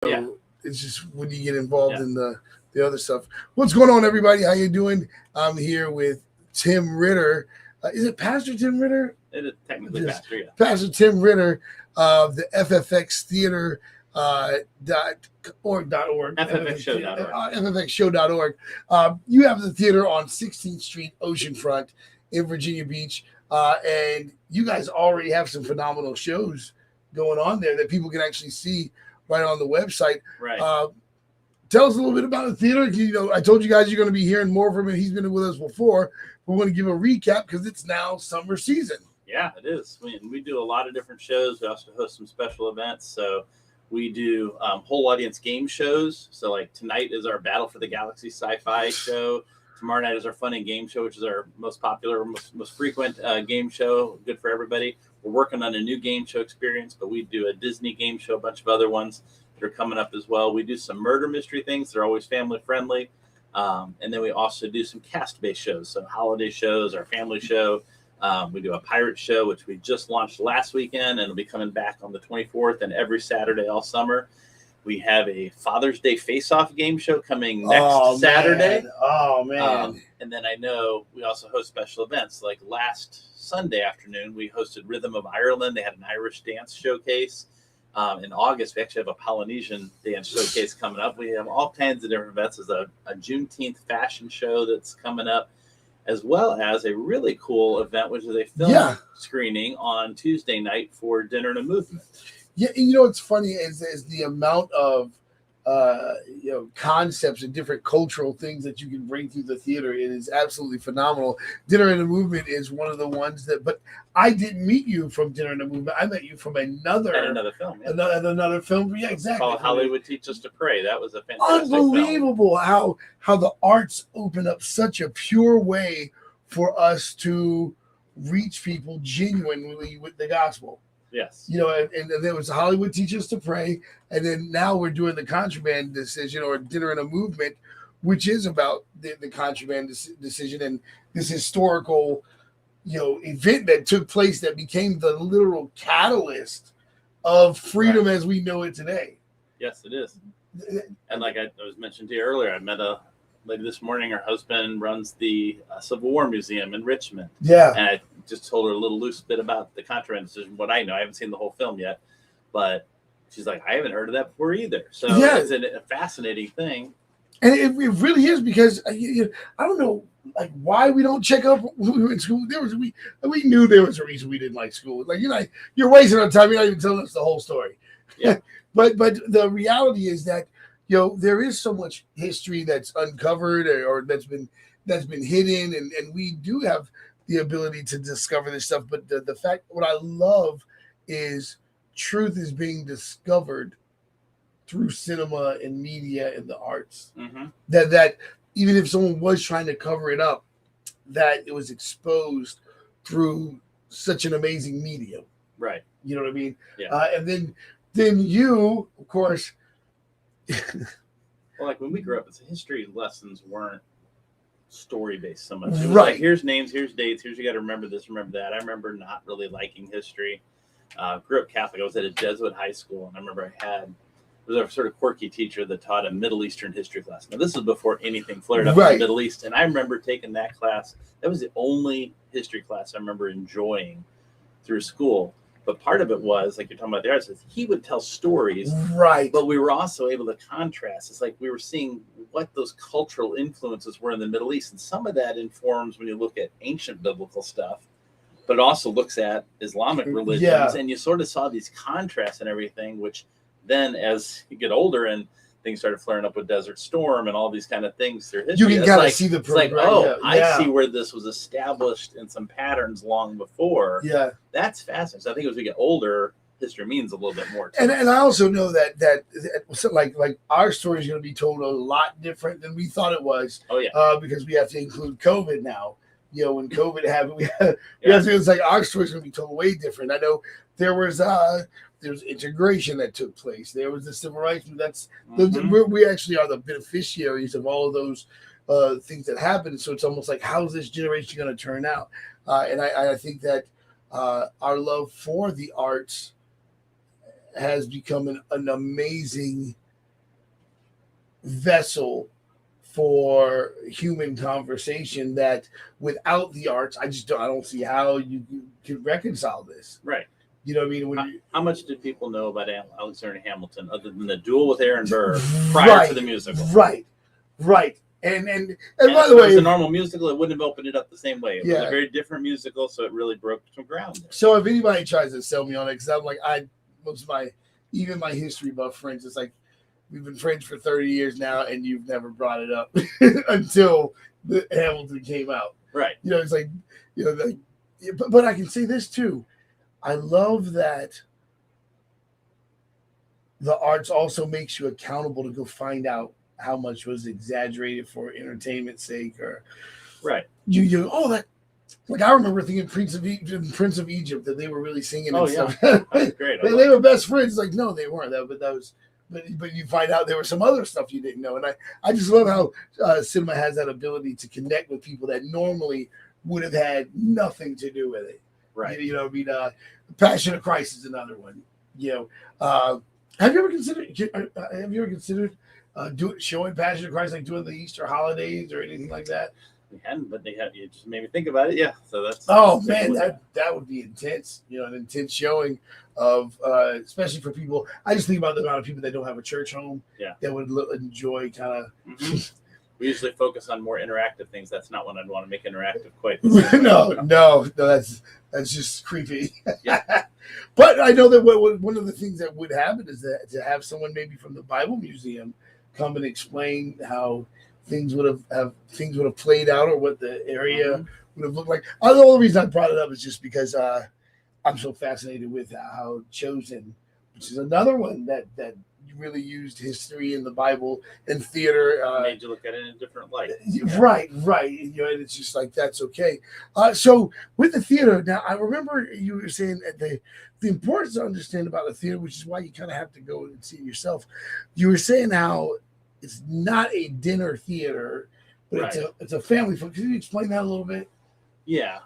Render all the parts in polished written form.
Yeah. It's just when you get involved in the other stuff. What's going on, everybody? How you doing? I'm here with Tim Ritter. Is it Pastor Tim Ritter? It is technically Pastor, yeah. Pastor Tim Ritter of the FFX Theater .org. FFXshow.org. FFXshow.org. You have the theater on 16th Street, Oceanfront in Virginia Beach. And you guys already have some phenomenal shows going on there that people can actually see right on the website. Right. Tell us a little bit about the theater. You know, I told you guys you're going to be hearing more from him. He's been with us before. We want to give a recap because it's now summer season. Yeah, it is. We do a lot of different shows. We also host some special events. So we do whole audience game shows. So like tonight is our Battle for the Galaxy sci-fi show. Tomorrow night is our Fun and Game show, which is our most popular, most frequent game show. Good for everybody. We're working on a new game show experience, but we do a Disney game show, a bunch of other ones that are coming up as well. We do some murder mystery things. They're always family friendly. And then we also do some cast-based shows. So holiday shows, our family show. We do a pirate show, which we just launched last weekend, and it'll be coming back on the 24th and every Saturday all summer. We have a Father's Day Face-Off game show coming next Saturday. Oh, man. And then I know we also host special events. Like last Sunday afternoon, we hosted Rhythm of Ireland. They had an Irish dance showcase. In August, we actually have a Polynesian dance showcase coming up. We have all kinds of different events. There's a Juneteenth fashion show that's coming up, as well as a really cool event, which is a film screening on Tuesday night for Dinner and a Movement. Yeah, you know what's funny is the amount of concepts and different cultural things that you can bring through the theater. It is absolutely phenomenal. Dinner and a Movement is one of the ones but I didn't meet you from Dinner and a Movement. I met you from another film. Yeah. Another film. Yeah, exactly. It's called Hollywood Teach Us to Pray. That was a fantastic unbelievable film. How the arts open up such a pure way for us to reach people genuinely with the gospel. Yes. You know, and there was Hollywood Teach Us to Pray, and then now we're doing the Contraband Decision, or Dinner and a Movement, which is about the Contraband Decision and this historical, event that took place that became the literal catalyst of freedom as we know it today. Yes, it is. And like I was mentioned to you earlier, I met a lady this morning. Her husband runs the Civil War Museum in Richmond. Yeah. And I just told her a little loose bit about the Contraband Decision, what I know. I haven't seen the whole film yet, but she's like, I haven't heard of that before either. So it's a fascinating thing. And it really is, because I don't know, like, why we don't check up when we were in school. We knew there was a reason we didn't like school. Like, you're wasting our time. You're not even telling us the whole story. Yeah. But the reality is that there is so much history that's uncovered or that's been hidden, and we do have the ability to discover this stuff. But the fact, what I love is truth is being discovered through cinema and media and the arts. Mm-hmm. That even if someone was trying to cover it up, that it was exposed through such an amazing medium. Right. You know what I mean? Yeah. And then you, of course. Well, like when we grew up, history lessons weren't story-based so much. It was right. Like, here's names, here's dates, you got to remember this, remember that. I remember not really liking history. Grew up Catholic. I was at a Jesuit high school, and I remember there was a sort of quirky teacher that taught a Middle Eastern history class. Now, this is before anything flared up in the Middle East, and I remember taking that class. That was the only history class I remember enjoying through school. But part of it was, like you're talking about the arts, he would tell stories, right? But we were also able to contrast. It's like we were seeing what those cultural influences were in the Middle East, and some of that informs when you look at ancient biblical stuff, but it also looks at Islamic religions, and you sort of saw these contrasts and everything, which then as you get older and things started flaring up with Desert Storm and all these kind of things through history, you can kind of see the program. I see where this was established in some patterns long before. Yeah. That's fascinating. So I think as we get older, history means a little bit more. And I also know that like our story is going to be told a lot different than we thought it was. Oh yeah. Because we have to include COVID now. When COVID happened, it's like our story is going to be told way different. I know there was integration that took place. There was the civil rights. We actually are the beneficiaries of all of those things that happened. So it's almost like, how's this generation going to turn out? And I think that our love for the arts has become an amazing vessel for human conversation that without the arts, I don't see how you can reconcile this. Right. You know what I mean? When How much did people know about Alexander Hamilton other than the duel with Aaron Burr prior to the musical? Right. And by the if way, it was a normal musical, it wouldn't have opened it up the same way. It was Yeah. a very different musical, so it really broke some ground there. so if anybody tries to sell me on it, because I'm like, most of my history buff friends, it's like, we've been friends for 30 years now, and you've never brought it up until the Hamilton came out. Right. You know, it's like, but I can say this too. I love that the arts also makes you accountable to go find out how much was exaggerated for entertainment's sake, or right. That, like, I remember thinking Prince of Egypt that they were really singing. Oh, and yeah. stuff. That's great. they were best friends. Like, no, they weren't. But you find out there was some other stuff you didn't know, and I just love how cinema has that ability to connect with people that normally would have had nothing to do with it. Right. Passion of Christ is another one. Have you ever considered showing Passion of Christ, like doing the Easter holidays or anything like that? We hadn't, but you just made me think about it. Yeah. So that's. Oh man, that would be intense. An intense showing of, especially for people. I just think about the amount of people that don't have a church home. Yeah. That would enjoy kind of. Mm-hmm. We usually focus on more interactive things. That's not what I'd want to make interactive quite. No, that's just creepy. Yeah. But I know that one of the things that would happen is that to have someone maybe from the Bible Museum come and explain how things would have played out, or what the area would have looked like. The only reason I brought it up is just because I'm so fascinated with how Chosen, which is another one that really used history in the Bible and theater. Made you look at it in a different light. Right. And it's just like, that's okay. So with the theater, now I remember you were saying that the importance to understand about the theater, which is why you kind of have to go and see it yourself. You were saying how it's not a dinner theater, but it's a family. Can you explain that a little bit? Yeah.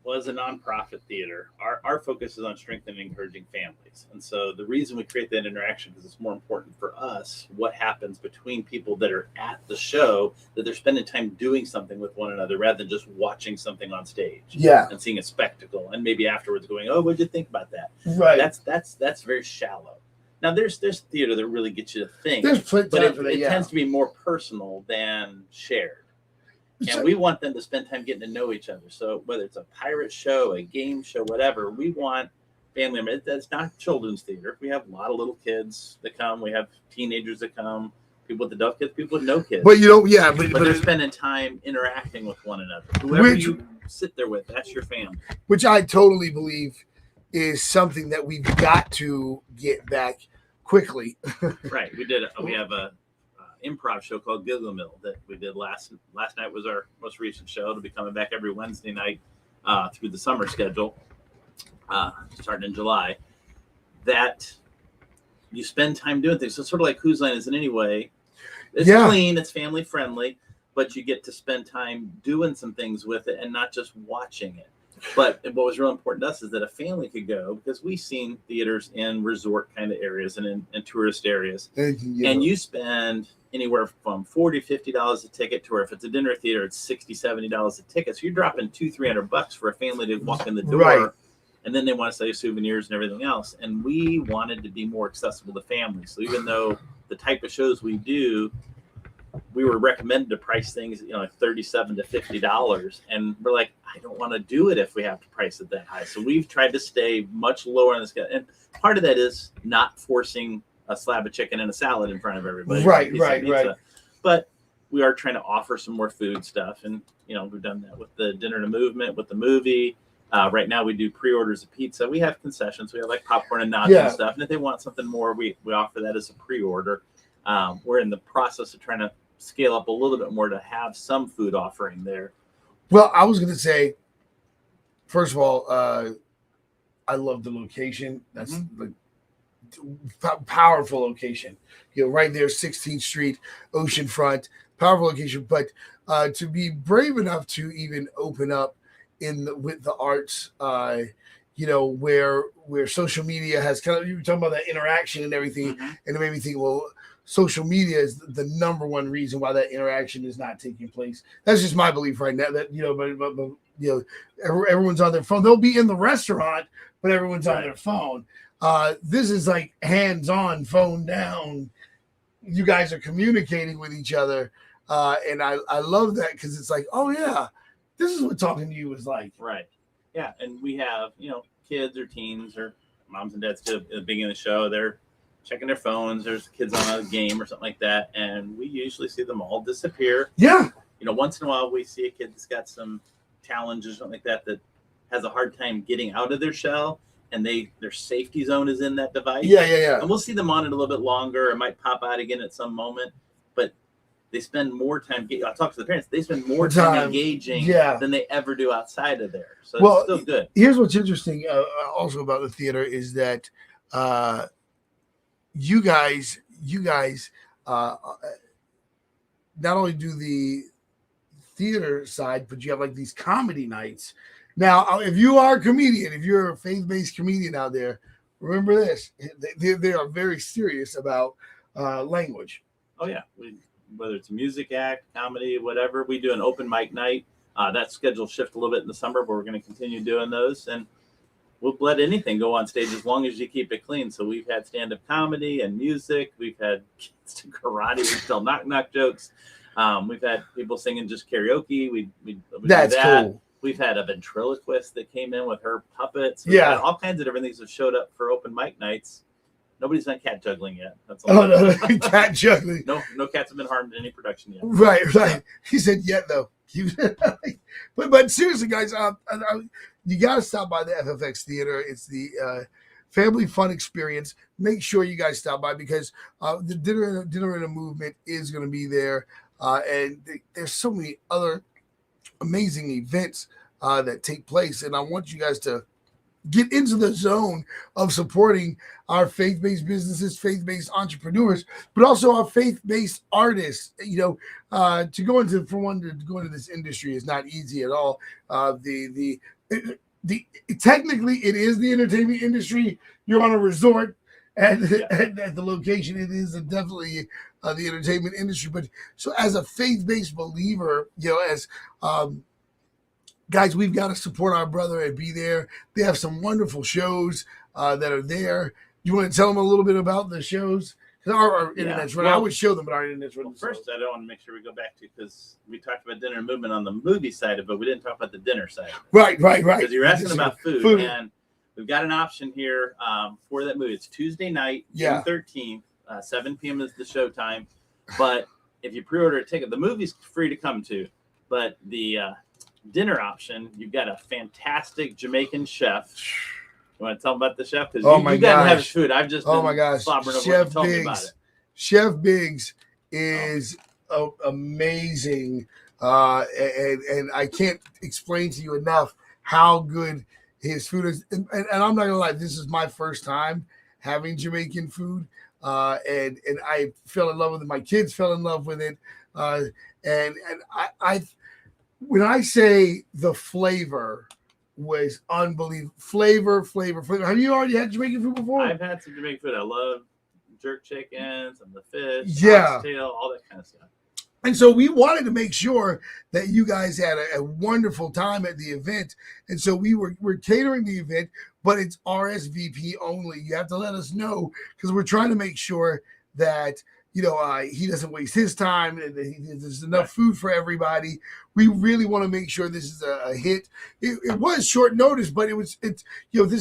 Well, as a nonprofit theater, our focus is on strengthening and encouraging families. And so the reason we create that interaction, because it's more important for us what happens between people that are at the show, that they're spending time doing something with one another rather than just watching something on stage. Yeah. And seeing a spectacle, and maybe afterwards going, "Oh, what'd you think about that?" Right. That's very shallow. Now there's theater that really gets you to think, but it tends to be more personal than shared. And we want them to spend time getting to know each other. So whether it's a pirate show, a game show, whatever, we want family members. That's not children's theater. We have a lot of little kids that come. We have teenagers that come, people with adult kids, people with no kids. But but they're spending time interacting with one another. Whoever you sit there with, that's your family. Which I totally believe is something that we've got to get back quickly. Right. We have a improv show called Gilgamil that we did last night. Was our most recent show. It'll be coming back every Wednesday night through the summer schedule, starting in July. That you spend time doing things. So it's sort of like Whose Line Is It Anyway? It's clean, it's family friendly, but you get to spend time doing some things with it and not just watching it. But what was real important to us is that a family could go, because we've seen theaters in resort kind of areas and in tourist areas. And you spend anywhere from $40, $50 a ticket to, or if it's a dinner theater, it's $60, $70 a ticket. So you're dropping $200-$300 for a family to walk in the door. Right. And then they want to sell you souvenirs and everything else. And we wanted to be more accessible to families. So even though the type of shows we do, we were recommended to price things, like $37 to $50, and we're like, I don't want to do it if we have to price it that high. So we've tried to stay much lower on the scale, and part of that is not forcing a slab of chicken and a salad in front of everybody. Right. But we are trying to offer some more food stuff, and we've done that with the Dinner to Movement, with the movie. Right now we do pre-orders of pizza. We have concessions. We have like popcorn and nachos and stuff, and if they want something more, we offer that as a pre-order. We're in the process of trying to scale up a little bit more to have some food offering there. Well, I was going to say, first of all, I love the location. That's the powerful location. Right there, 16th Street, oceanfront, powerful location. But to be brave enough to even open up with the arts, where social media has kind of, you were talking about that interaction and everything, and it made me think, well, social media is the number one reason why that interaction is not taking place. That's just my belief right now. That but everyone's on their phone. They'll be in the restaurant, but everyone's on their phone. This is like hands-on, phone down. You guys are communicating with each other, and I love that because it's like, oh yeah, this is what talking to you is like. Right. Yeah, and we have kids or teens or moms and dads at the beginning of the show. They're checking their phones. There's kids on a game or something like that, and we usually see them all disappear. Yeah. Once in a while we see a kid that's got some challenges or something like that has a hard time getting out of their shell, and their safety zone is in that device. Yeah. And we'll see them on it a little bit longer. It might pop out again at some moment, but they spend more time. I talk to the parents. They spend more time engaging than they ever do outside of there. So it's still good. Here's what's interesting also about the theater is that you guys not only do the theater side, but you have like these comedy nights. Now, if you are a comedian, if you're a faith-based comedian out there, remember this: they are very serious about language. Oh yeah, whether it's a music act, comedy, whatever, we do an open mic night. That schedule shift a little bit in the summer, but we're going to continue doing those, and we'll let anything go on stage as long as you keep it clean. So we've had stand-up comedy and music. We've had kids do karate. We tell knock jokes. We've had people singing just karaoke. We That's do that. cool. We've had a ventriloquist that came in with her puppets. We've had all kinds of different things that showed up for open mic nights. Nobody's done cat juggling yet. That's all. No, cat juggling. No cats have been harmed in any production yet. Right. He said yet though. But seriously, guys, you got to stop by the FFX Theater. It's the family fun experience. Make sure you guys stop by because the dinner in a movement is going to be there, and there's so many other amazing events that take place, and I want you guys to get into the zone of supporting our faith-based businesses, faith-based entrepreneurs, but also our faith-based artists. To go into this industry is not easy at all. Technically it is the entertainment industry. You're on a resort, and at the location, it is definitely the entertainment industry. But so as a faith-based believer, guys, we've got to support our brother and be there. They have some wonderful shows that are there. You want to tell them a little bit about the shows? Because our internet's running. I would show them, but our internet's running. First, I don't want to make sure we go back to, because we talked about dinner and movement on the movie side of it, but we didn't talk about the dinner side. Right. Because you're asking about food, and we've got an option here for that movie. It's Tuesday night, June 13th, 7 p.m. is the show time. But if you pre-order a ticket, the movie's free to come to, but the dinner option, you've got a fantastic Jamaican chef. You want to tell them about the chef? Because you got to have his food. I've just been slobbering over Chef it. Tell me Biggs. about it. Chef Biggs is amazing, and I can't explain to you enough how good his food is. And I'm not gonna lie, this is my first time having Jamaican food, and I fell in love with it. My kids fell in love with it, and I when I say the flavor was unbelievable. Flavor. Have you already had Jamaican food before? I've had some Jamaican food. I love jerk chickens and the fish, oxtail, all that kind of stuff. And so we wanted to make sure that you guys had a wonderful time at the event. And so we're catering the event, but it's RSVP only. You have to let us know because we're trying to make sure that he doesn't waste his time and there's enough food for everybody. We really want to make sure this is a hit. It was short notice, but this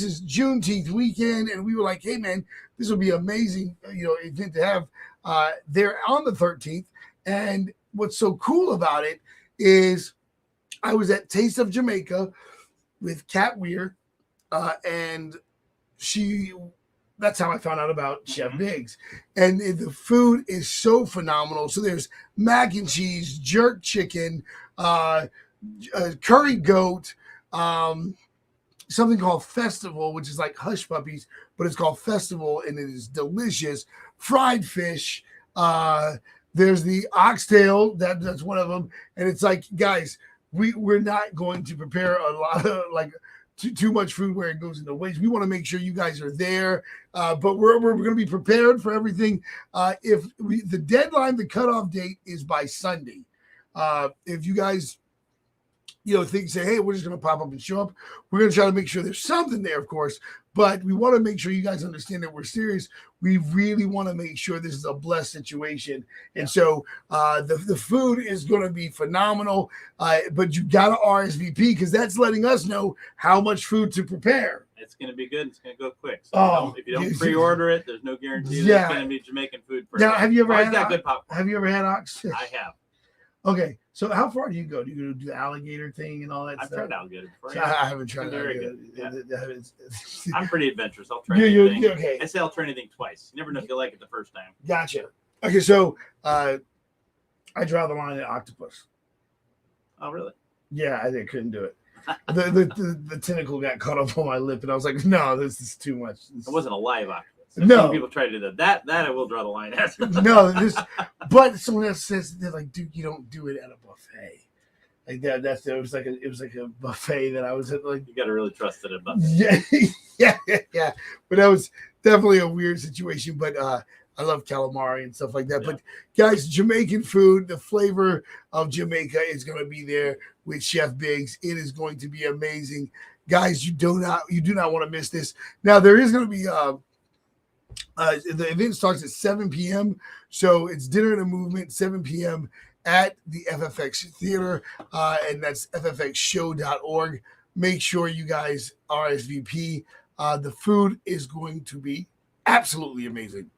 is Juneteenth weekend, and we were like, hey man, this will be amazing, event to have there on the 13th. And what's so cool about it is I was at Taste of Jamaica with Kat Weir, and that's how I found out about Chef Biggs. And the food is so phenomenal. So there's mac and cheese, jerk chicken, curry goat, something called Festival, which is like Hush Puppies, but it's called Festival, and it is delicious. Fried fish. There's the oxtail. That's one of them. And it's like, guys, we're not going to prepare a lot of too much food where it goes into waste. We want to make sure you guys are there, but we're going to be prepared for everything. The deadline, the cutoff date is by Sunday. If you guys, say, hey, we're just going to pop up and show up, we're going to try to make sure there's something there, of course, but we want to make sure you guys understand that we're serious. We really want to make sure this is a blessed situation. And so the food is going to be phenomenal, but you got to RSVP because that's letting us know how much food to prepare. It's going to be good. It's going to go quick. So if you don't pre-order it, there's no guarantee that it's going to be Jamaican food. Now, have you ever had good popcorn? Have you ever had ox? I have. Okay, so how far do you go? Do you go do the alligator thing and all that I've stuff? tried alligator before. So I haven't tried very alligator. good. Yeah. I'm pretty adventurous. I'll try You're anything. okay. I say I'll try anything twice. You never know if you like it the first time. Gotcha. Okay, so I draw the line at octopus. Oh, really? Yeah, I couldn't do it. The tentacle got caught up on my lip, and I was like, no, this is too much. It wasn't a live octopus. No. Some people try to do that. That I will draw the line at. No, but someone else says, they're like, dude, you don't do it at a buffet. Like that. It was like a buffet that I was at. Like, you got to really trust it a buffet. Yeah. But that was definitely a weird situation. But I love calamari and stuff like that. Yeah. But guys, Jamaican food, the flavor of Jamaica is going to be there with Chef Biggs. It is going to be amazing, guys. You do not want to miss this. Now there is going to be the event starts at 7 p.m. So it's Dinner and a Movement, 7 p.m. at the FFX Theater, and that's ffxshow.org. Make sure you guys RSVP. The food is going to be absolutely amazing.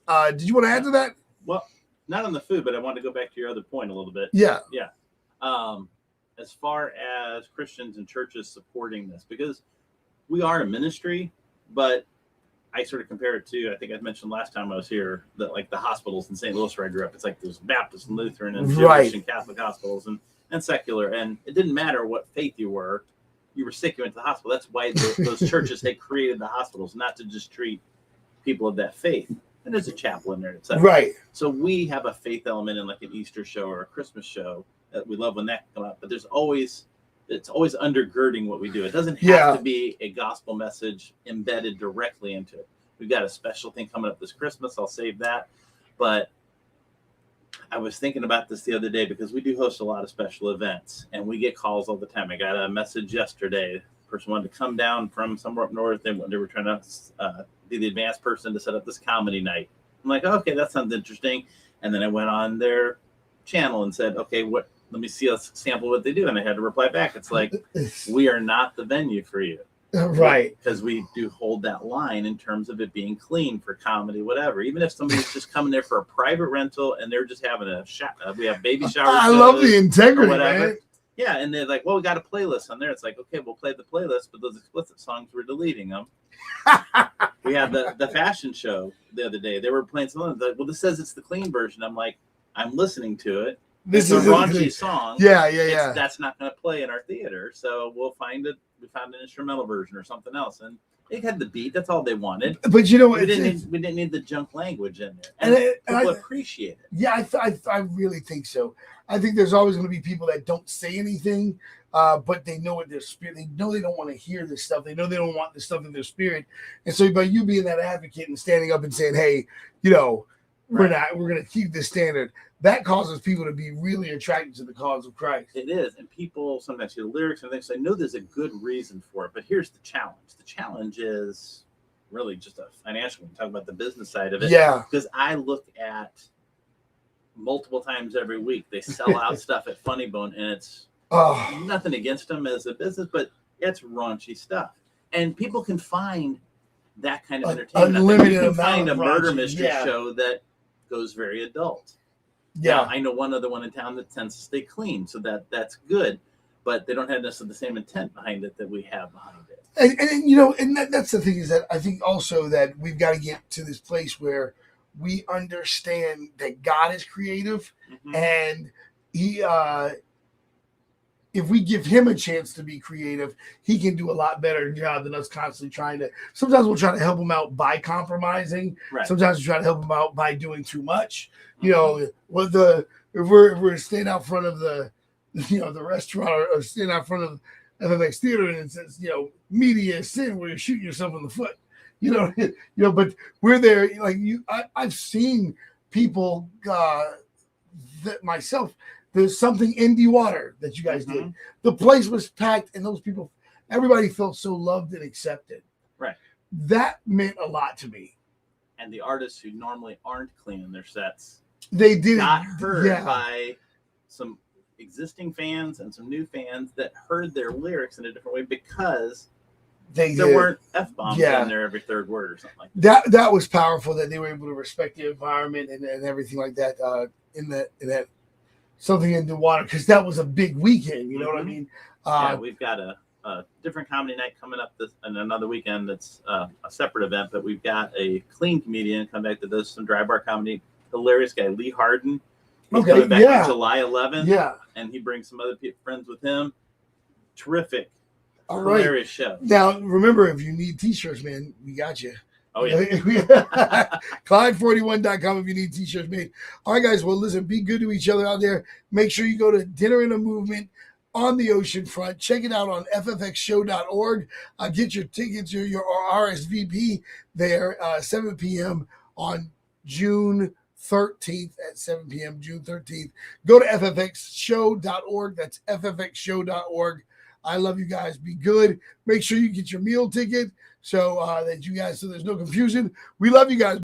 Did you want to add to that? Well, not on the food, but I wanted to go back to your other point a little bit. Yeah. As far as Christians and churches supporting this, because we are a ministry, but I sort of compare it to, I think I mentioned last time I was here, that like the hospitals in St. Louis where I grew up, it's like there's Baptist and Lutheran and Jewish and Catholic hospitals and secular. And it didn't matter what faith you were sick, you went to the hospital. That's why those churches had created the hospitals, not to just treat people of that faith. And there's a chapel in there, etc. Right. So we have a faith element in like an Easter show or a Christmas show that we love when that comes out. But it's always undergirding what we do. It doesn't have to be a gospel message embedded directly into it. We've got a special thing coming up this Christmas. I'll save that. But I was thinking about this the other day because we do host a lot of special events and we get calls all the time. I got a message yesterday. The person wanted to come down from somewhere up north and they were trying to be the advanced person to set up this comedy night. I'm like, okay, that sounds interesting. And then I went on their channel and said, okay, let me see a sample of what they do. And I had to reply back. It's like, we are not the venue for you. Right. Because we do hold that line in terms of it being clean for comedy, whatever. Even if somebody's just coming there for a private rental and they're just having we have baby showers. I love the integrity, man. Yeah. And they're like, well, we got a playlist on there. It's like, okay, we'll play the playlist, but those explicit songs, we're deleting them. We had the fashion show the other day. They were playing something like, well, this says it's the clean version. I'm like, I'm listening to it. This is a raunchy song. Yeah. That's not going to play in our theater, so we'll find it. We found an instrumental version or something else, and it had the beat. That's all they wanted. But you know, we didn't need the junk language in there, and people appreciate it. Yeah, I really think so. I think there's always going to be people that don't say anything, but they know what their spirit. They know they don't want to hear this stuff. They know they don't want this stuff in their spirit, and so by you being that advocate and standing up and saying, "Hey, we're going to keep this standard." That causes people to be really attracted to the cause of Christ. It is. And people sometimes hear the lyrics and they say, no, there's a good reason for it. But here's the challenge. The challenge is really just a financial one. Talk about the business side of it. Yeah. Because I look at multiple times every week, they sell out stuff at Funny Bone, and it's nothing against them as a business, but it's raunchy stuff. And people can find that kind of entertainment. Unlimited you can amount find a of murder raunchy, mystery show that goes very adult. Yeah, now, I know one other one in town that tends to stay clean, so that's good, but they don't have necessarily the same intent behind it that we have behind it. And that's the thing is that I think also that we've got to get to this place where we understand that God is creative, and He, if we give Him a chance to be creative, He can do a lot better job than us constantly trying to. Sometimes we'll try to help Him out by compromising. Right. Sometimes we try to help Him out by doing too much. If we're staying out front of the restaurant or staying out front of FFX Theater, and it says, media is sin where you're shooting yourself in the foot. But we're there. Like I've seen people that myself. There's something indie water that you guys did. The place was packed, and those people, everybody felt so loved and accepted. Right. That meant a lot to me. And the artists who normally aren't cleaning their sets, they did got heard by some existing fans and some new fans that heard their lyrics in a different way because there weren't F-bombs in there every third word or something like that. That was powerful that they were able to respect the environment and everything like that in that something in the water, because that was a big weekend. You know what I mean? We've got a different comedy night coming up and another weekend that's a separate event, but we've got a clean comedian come back that does some dry bar comedy. Hilarious guy, Lee Harden. He's coming back on July 11th. Yeah. And he brings some other friends with him. Terrific. Hilarious show. Now, remember, if you need t-shirts, man, we got you. Oh, yeah. Clyde41.com if you need t-shirts made. All right, guys. Well, listen, be good to each other out there. Make sure you go to Dinner in a Movement on the ocean front. Check it out on ffxshow.org. Get your tickets or your RSVP there, 7 p.m. on June 13th at 7 p.m. June 13th. Go to ffxshow.org. That's ffxshow.org. I love you guys. Be good. Make sure you get your meal ticket so that so there's no confusion. We love you guys.